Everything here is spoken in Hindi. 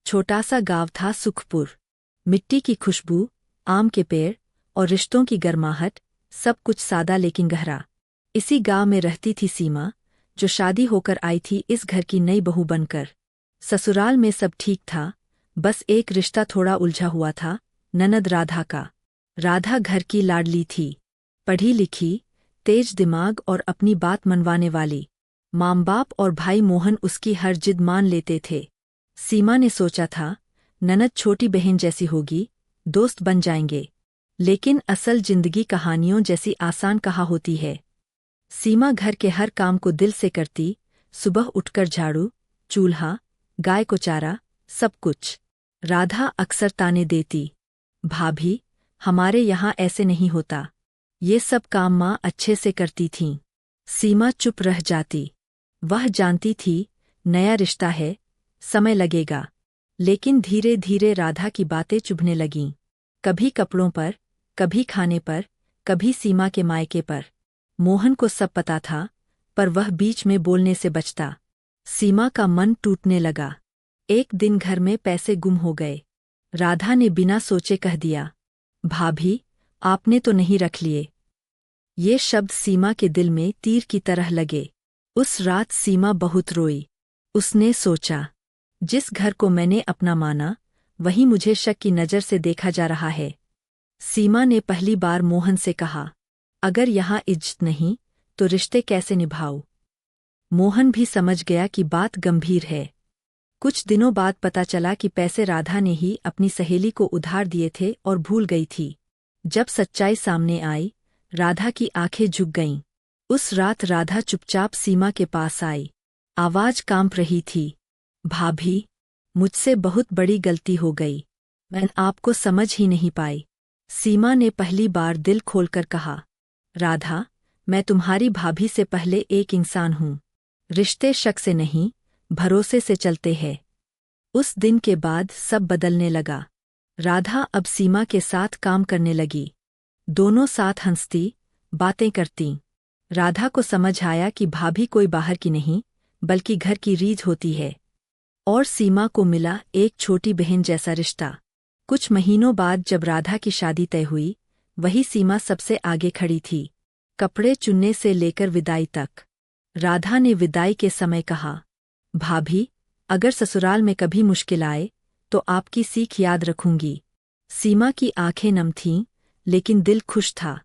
छोटा सा गांव था सुखपुर। मिट्टी की खुशबू, आम के पेड़ और रिश्तों की गर्माहट, सब कुछ सादा लेकिन गहरा। इसी गांव में रहती थी सीमा, जो शादी होकर आई थी इस घर की नई बहू बनकर। ससुराल में सब ठीक था, बस एक रिश्ता थोड़ा उलझा हुआ था, ननद राधा का। राधा घर की लाडली थी, पढ़ी लिखी, तेज दिमाग और अपनी बात मनवाने वाली। माँ बाप और भाई मोहन उसकी हर जिद मान लेते थे। सीमा ने सोचा था, ननद छोटी बहन जैसी होगी, दोस्त बन जाएंगे। लेकिन असल जिंदगी कहानियों जैसी आसान कहाँ होती है। सीमा घर के हर काम को दिल से करती, सुबह उठकर झाड़ू, चूल्हा, गाय को चारा, सब कुछ। राधा अक्सर ताने देती, भाभी, हमारे यहाँ ऐसे नहीं होता। ये सब काम माँ अच्छे से करती थीं। सीमा चुप रह जाती। वह जानती थी, नया रिश्ता है, समय लगेगा। लेकिन धीरे धीरे राधा की बातें चुभने लगीं। कभी कपड़ों पर, कभी खाने पर, कभी सीमा के मायके पर। मोहन को सब पता था, पर वह बीच में बोलने से बचता। सीमा का मन टूटने लगा। एक दिन घर में पैसे गुम हो गए। राधा ने बिना सोचे कह दिया, भाभी, आपने तो नहीं रख लिए। ये शब्द सीमा के दिल में तीर की तरह लगे। उस रात सीमा बहुत रोई। उसने सोचा, जिस घर को मैंने अपना माना, वही मुझे शक की नज़र से देखा जा रहा है। सीमा ने पहली बार मोहन से कहा, अगर यहाँ इज्जत नहीं, तो रिश्ते कैसे निभाऊं? मोहन भी समझ गया कि बात गंभीर है। कुछ दिनों बाद पता चला कि पैसे राधा ने ही अपनी सहेली को उधार दिए थे और भूल गई थी। जब सच्चाई सामने आई, राधा की आंखें झुक गईं। उस रात राधा चुपचाप सीमा के पास आई। आवाज कांप रही थी, भाभी, मुझसे बहुत बड़ी गलती हो गई। मैं आपको समझ ही नहीं पाई। सीमा ने पहली बार दिल खोलकर कहा, राधा, मैं तुम्हारी भाभी से पहले एक इंसान हूँ। रिश्ते शक से नहीं, भरोसे से चलते हैं। उस दिन के बाद सब बदलने लगा। राधा अब सीमा के साथ काम करने लगी। दोनों साथ हंसती, बातें करतीं। राधा को समझ आया कि भाभी कोई बाहर की नहीं, बल्कि घर की रीझ होती है। और सीमा को मिला एक छोटी बहन जैसा रिश्ता। कुछ महीनों बाद जब राधा की शादी तय हुई, वही सीमा सबसे आगे खड़ी थी, कपड़े चुनने से लेकर विदाई तक। राधा ने विदाई के समय कहा, भाभी, अगर ससुराल में कभी मुश्किल आए, तो आपकी सीख याद रखूंगी। सीमा की आंखें नम थीं, लेकिन दिल खुश था।